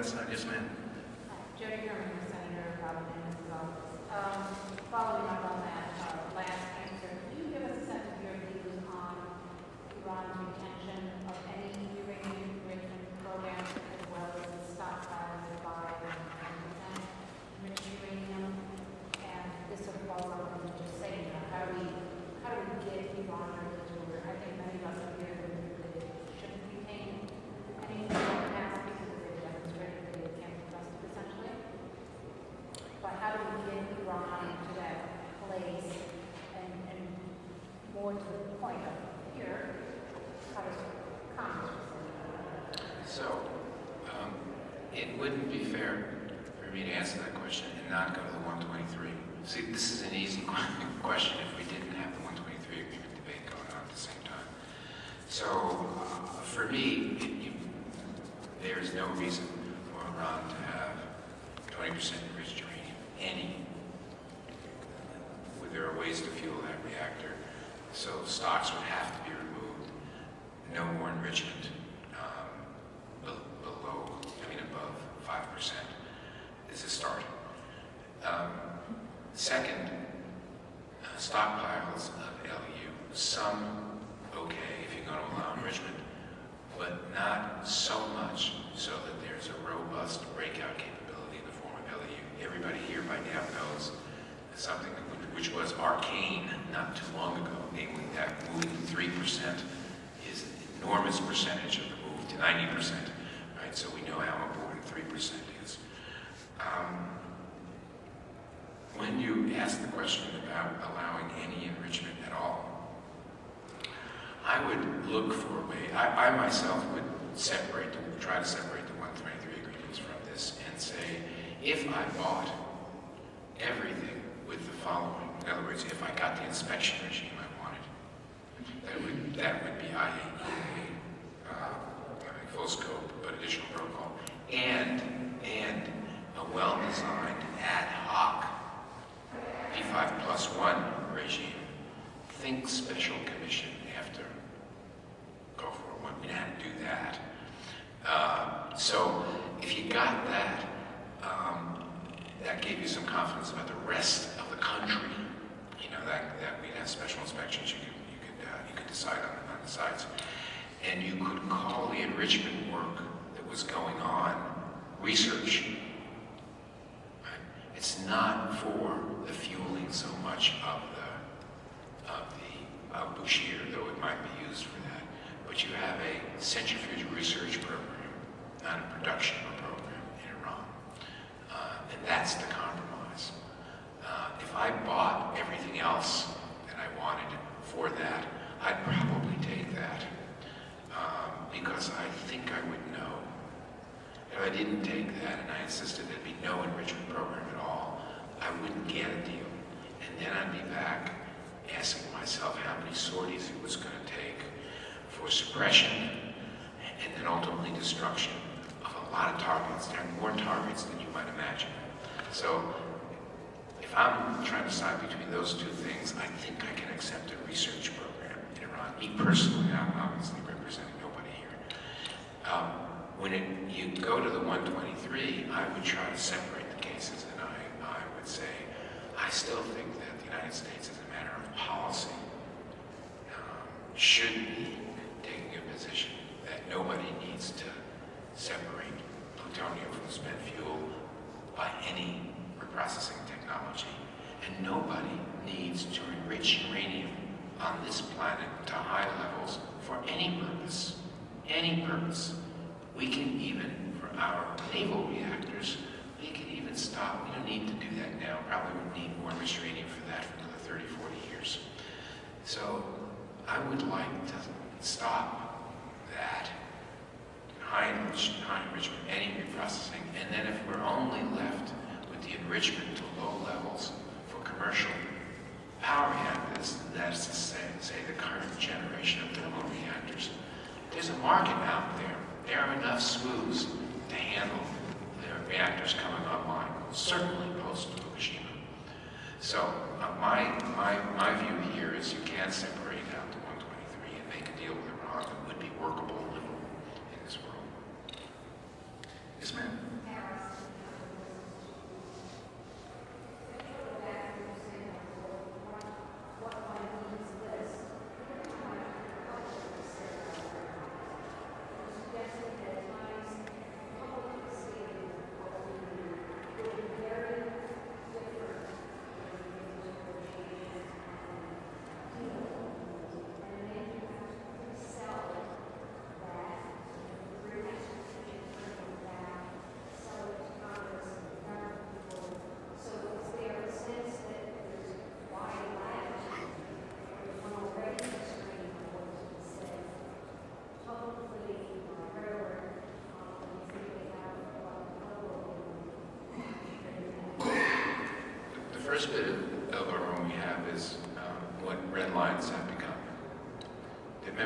side. Yes, ma'am. Jody Herman, Senator, Republican, as well. Following up on that last answer, can you give us a sense of your views on Iran's retention of any uranium enrichment programs as well as the stockpiles of 5 and 10% enriched uranium? And this sort of falls on what you just saying, how do we get Iran to where I think many of us are here that they shouldn't retain any capacity because they've demonstrated that they can't be trusted essentially. But how do we get Iran to that place and more to the point of here, how does Congress respond? So, it wouldn't be fair for me to answer that question and not go to the 123. See, this is an easy question if we didn't have the 123 agreement debate going on at the same time. So, for me, there's no reason for Iran to have 20% enriched uranium, any. There are ways to fuel that reactor, so stocks would have to be removed. No more enrichment above 5% is a start. Second, stockpiles of LU. Some okay if you're going to allow enrichment, but not so much so that there's a robust breakout capability in the form of LU. Everybody here by now knows something which was arcane not too long ago, namely that moving to 3% is an enormous percentage of the move to 90%, right? So we know how important 3% is. When you ask the question about allowing any enrichment at all, I would look for a way, I myself would try to separate the 123 agreements from this and say, if I bought everything with the following, in other words, if I got the inspection regime I wanted, that would be IAEA, full scope, but additional protocol, and a well-designed ad hoc P5+1 regime. Think special commission after go for one. We had to do that. So if you got that, that gave you some confidence about the rest of the country. You know that we'd have special inspections. You could decide on the sites, and you could call the enrichment work that was going on research. Right? It's not for the fueling so much of the Bushehr, though it might be used for that. But you have a centrifuge research program, not a production program in Iran. And that's the compromise. If I bought everything else that I wanted for that, I'd probably take that because I think I would know. If I didn't take that and I insisted there'd be no enrichment program at all, I wouldn't get a deal. And then I'd be back asking myself how many sorties it was going to take for suppression and then ultimately destruction of a lot of targets. There are more targets than you might imagine. So if I'm trying to decide between those two things, I think I can accept a research program in Iran. Me personally, I'm obviously representing nobody here. When you go to the 123, I would try to separate the cases, and I would say, I still think that the United States, as a matter of policy, should be taking a position that nobody needs to separate plutonium from spent fuel by any reprocessing technology, and nobody needs to enrich uranium on this planet to high levels for any purpose. Any purpose. We can even, for our naval reactors, we can even stop. We don't need to do that now. Probably would need more enriched uranium for that for another 30, 40 years. So I would like to stop that high enrichment, any reprocessing, and then if we're only left with the enrichment to low levels for commercial power reactors, that's to say the current generation of thermal reactors, there's a market out there. There are enough SWUs to handle the reactors coming online, certainly post-Fukushima. So my view here is you can't separate out the 123 and make a deal with Iran that would be workable and livable in this world. Yes, ma'am.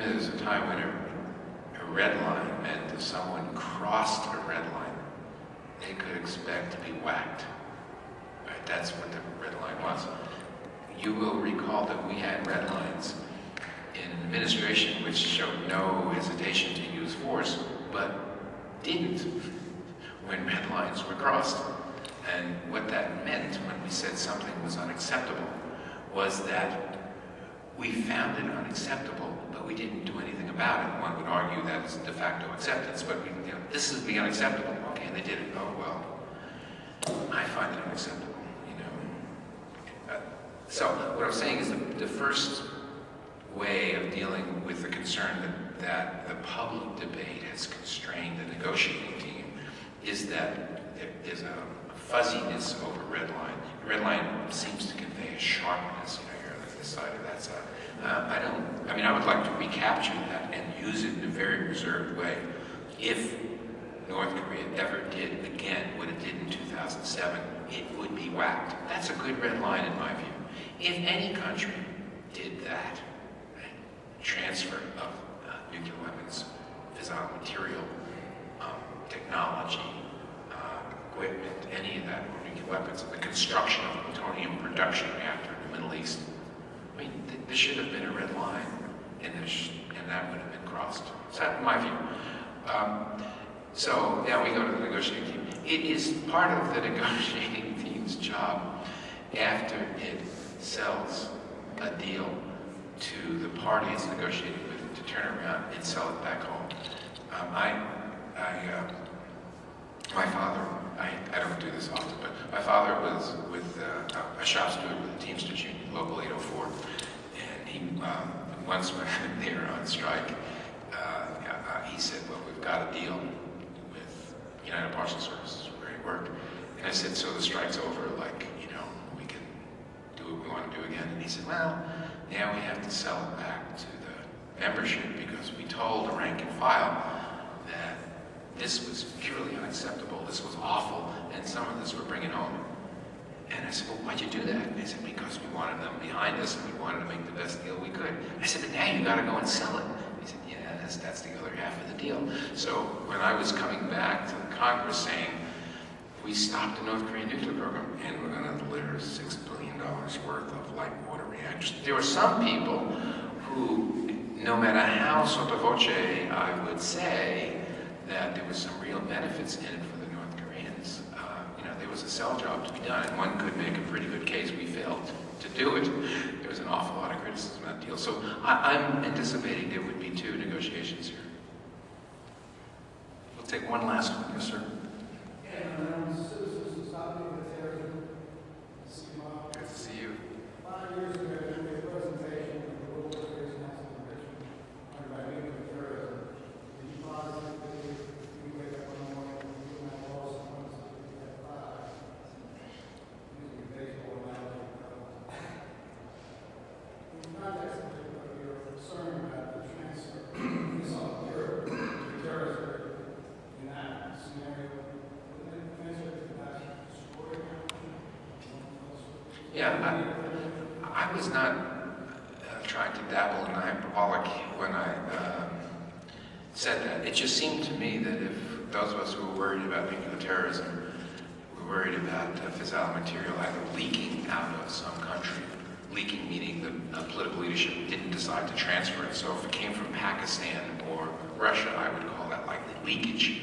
mean, there was a time when a red line meant if someone crossed a red line, they could expect to be whacked. Right? That's what the red line was. You will recall that we had red lines in an administration which showed no hesitation to use force, but didn't when red lines were crossed. And what that meant when we said something was unacceptable was that we found it unacceptable, but we didn't do anything about it. One would argue that it's de facto acceptance, but we, this is the unacceptable. Okay, and they did it. Oh, well, I find it unacceptable, So what I'm saying is the first way of dealing with the concern that the public debate has constrained the negotiating team is that there is a fuzziness over red line. Red line seems to convey a sharpness. You're on this side or that side. I would like to recapture that and use it in a very reserved way. If North Korea ever did again what it did in 2007, it would be whacked. That's a good red line in my view. If any country did that, right, transfer of nuclear weapons, fissile material, technology, equipment, any of that, or nuclear weapons, and the construction of a plutonium production reactor in the Middle East, I mean, there should have been a red line, and that would have been crossed. So that's my view. So now we go to the negotiating team. It is part of the negotiating team's job after it sells a deal to the party it's negotiating with to turn around and sell it back home. My father, I don't do this often, but my father was with a shop steward with the Teamsters Union, Local 804, and he, once when they were on strike, he said, well, we've got a deal with United Parcel Services where he worked, and I said, so the strike's over, like, we can do what we want to do again, and he said, well, now we have to sell it back to the membership because we told the rank and file that this was purely unacceptable, this was awful, and some of this we're bringing home. And I said, well, why'd you do that? And they said, because we wanted them behind us and we wanted to make the best deal we could. I said, but now you gotta go and sell it. He said, yeah, that's the other half of the deal. So when I was coming back to the Congress saying, we stopped the North Korean nuclear program and we're gonna deliver $6 billion worth of light water reactors, there were some people who, no matter how sotto voce I would say that there was some real benefits in it for the North Koreans, there was a sell job to be done, and one could make a pretty good case we failed to do it. There was an awful lot of criticism of that deal. So I'm anticipating there would be two negotiations here. We'll take one last one. Yes, sir. Citizens stopping the terrorism. Good to see you. 5 years ago, there was a presentation of the World Trade Council Convention on nuclear terrorism. Did you positively wake up one morning and you and I lost someone at 5? Using a baseball analogy. In context of your concern about the transfer of terrorism in that scenario, Yeah, I was not trying to dabble in the hyperbolic when I said that. It just seemed to me that if those of us who were worried about nuclear terrorism were worried about fissile material either leaking out of some country, leaking meaning the political leadership didn't decide to transfer it, so if it came from Pakistan or Russia, I would call that likely leakage.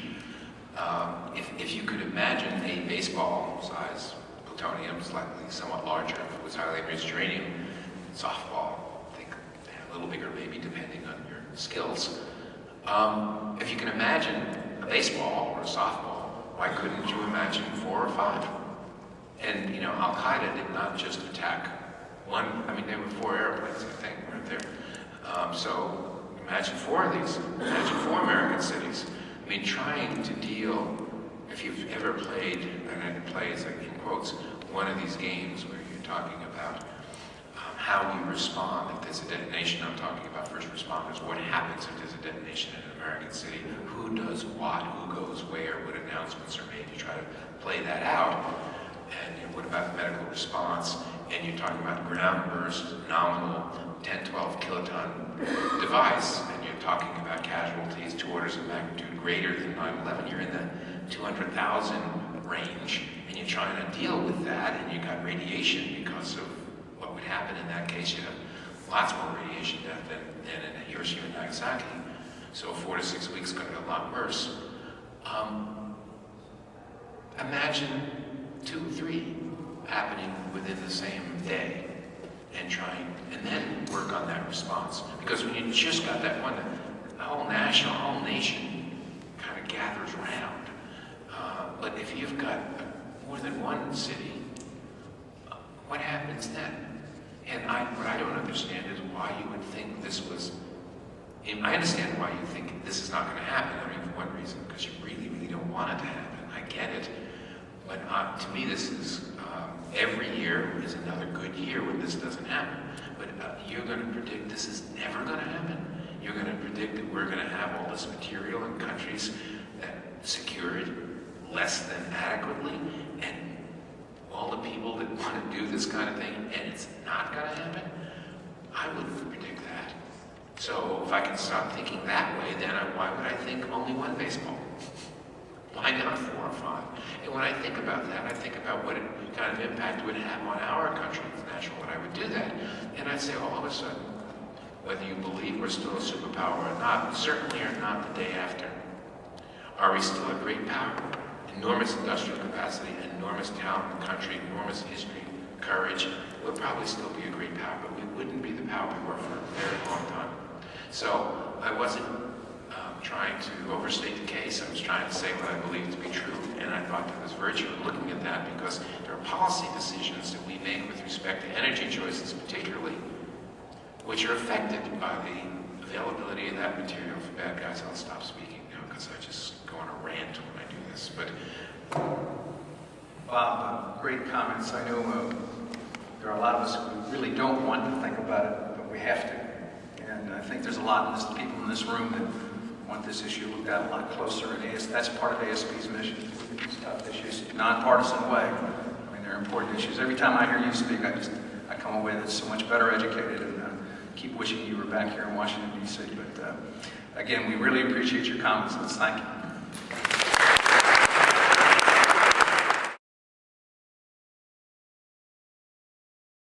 If you could imagine a baseball-size plutonium, slightly somewhat larger if it was highly enriched uranium, softball, I think a little bigger maybe depending on your skills. If you can imagine a baseball or a softball, why couldn't you imagine 4 or 5? And Al-Qaeda did not just attack one, there were 4 airplanes, I think, right there. So imagine 4 of these, imagine 4 American cities. Trying to deal, if you've ever played, and I play is like in quotes, one of these games where you're talking about how we respond if there's a detonation. I'm talking about first responders. What happens if there's a detonation in an American city? Who does what? Who goes where? What announcements are made to try to play that out? And what about the medical response? and you're talking about ground burst, nominal 10, 12 kiloton device, and you're talking about casualties 2 orders of magnitude greater than 9/11, you're in the 200,000 range, and you're trying to deal with that, and you got radiation because of what would happen in that case. You have lots more radiation death than in Hiroshima and Nagasaki. So 4 to 6 weeks is going to be a lot worse. Imagine 2, 3 happening within the same day, and then work on that response. Because when you just got that one, the whole nation kind of gathers around. But if you've got more than one city, what happens then? And what I don't understand is why you would think this was. I understand why you think this is not going to happen. I mean, for one reason, because you really, really don't want it to happen. I get it. But to me, this is, every year is another good year when this doesn't happen. But you're going to predict this is never going to happen. You're going to predict that we're going to have all this material in countries that secure it less than adequately, and all the people that want to do this kind of thing, and it's not going to happen. I wouldn't predict that. So if I can stop thinking that way, then why would I think only one baseball? Why not 4 or 5? And when I think about that, I think about what kind of impact it would have on our country. It's natural that I would do that. And I'd say all of a sudden, whether you believe we're still a superpower or not, we certainly are not the day after. Are we still a great power? Enormous industrial capacity, enormous talent in the country, enormous history, courage. We'll probably still be a great power, but we wouldn't be the power we were for a very long time. So I wasn't trying to overstate the case. I was trying to say what I believe to be true, and I thought there was virtue in looking at that, because there are policy decisions that we make with respect to energy choices particularly, which are affected by the availability of that material for bad guys. I'll stop speaking now because I just go on a rant when I do this. But Bob, great comments. I know there are a lot of us who really don't want to think about it, but we have to. And I think there's a lot of people in this room that want this issue looked at a lot closer, and that's part of ASB's mission, these tough issues, nonpartisan way. I mean, they're important issues. Every time I hear you speak, I come away that's so much better educated, and keep wishing you were back here in Washington, D.C. But again, we really appreciate your comments. Thank you.